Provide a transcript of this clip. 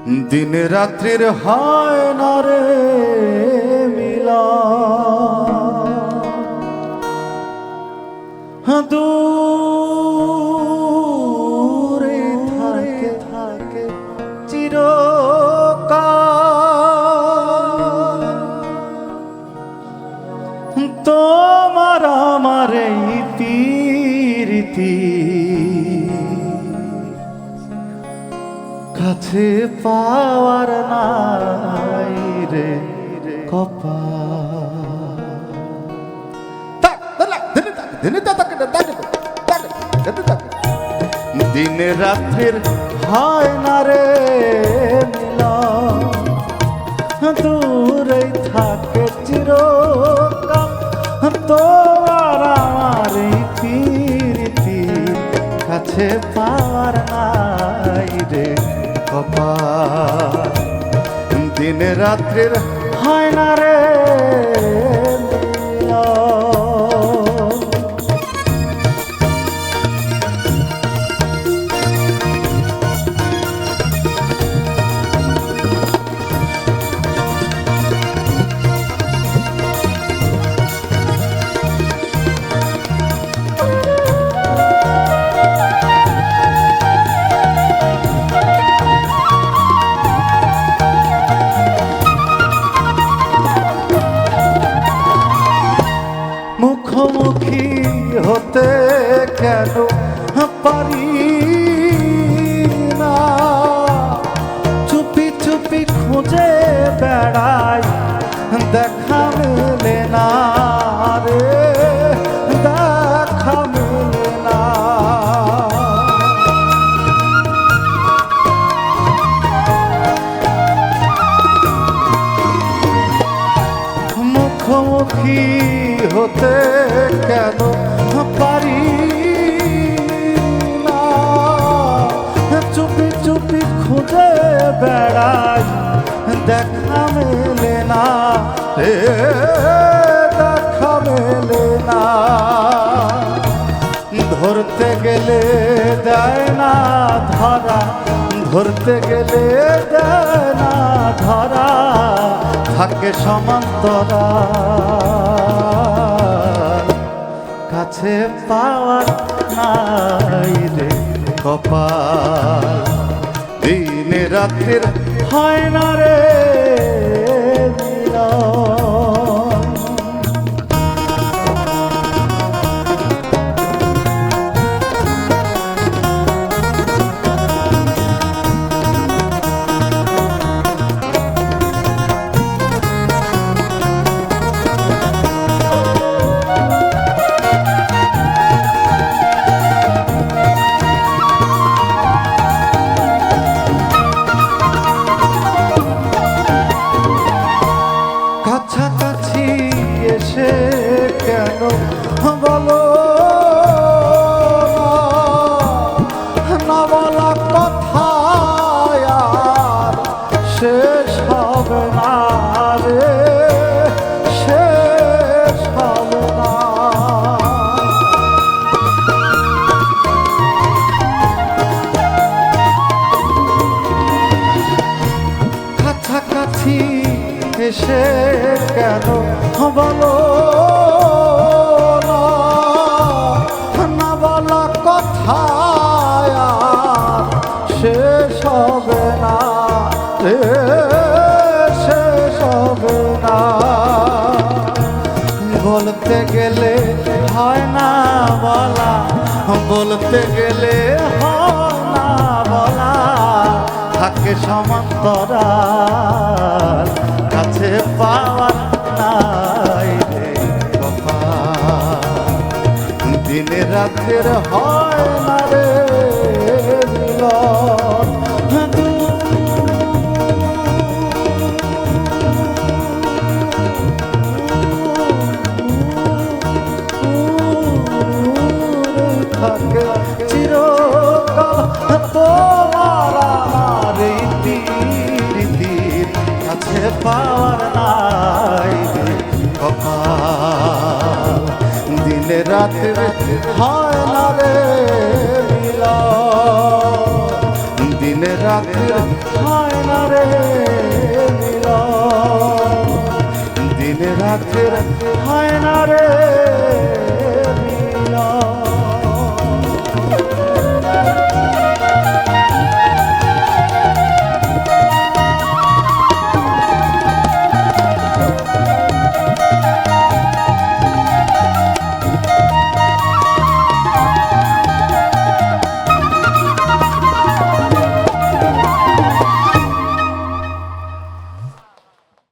दिन रात्रिर हाय ना रे मिला दूरे थाके थाके चिरकाल তোমার আমার এই প্রীতি কাছে পাওয়ার নাই রে দিন রাত্রির হয় না রে মিলন দূরে থাকে চিরকাল তোমার আমার এই প্রীতি কাছে পাওয়ার নাই রে কপাল দিন রাত্রির হয় না রে মুখোমুখি হতে কেন পারি না চুপি চুপি খুঁজে বেড়াই দেখা মেলে না রে দেখা মেলে না মুখোমুখি হতে কেন পারি না চুপি চুপি খুঁজে বেড়াই দেখা মেলে না রে দেখা মেলে না ধরতে গেলে দেয় না ধরা ধরতে গেলে দেয় না ধরা থাকে সমান্তরা কাছে পাওয়ার নাই রে কপাল দিন রাত্রির হয় না রে মিলন কাছাকাছি এসে কেন বলো না বলা কথা আর শেষ হবে না রে শেষ হবে না কাছাকাছি এসে কেন বলো না বলা কথা শেষ হবে না রে শেষ হবে না বলতে গেলে হয় না বলা বলতে গেলে হয় না বলা থাকে সমান্তরাল কাছে পাওয়ার নাই রে কপাল দিন রাত্রির হয় না রে মিলন থাকে চিরকাল তোমার আমার এই প্রীতির কাছে পাওয়ার নাই কপাল দিন রাত্রির হয় না রে মিলন दिन रात রাতের হয় না রে মিলন, দিনে রাতের হয় না রে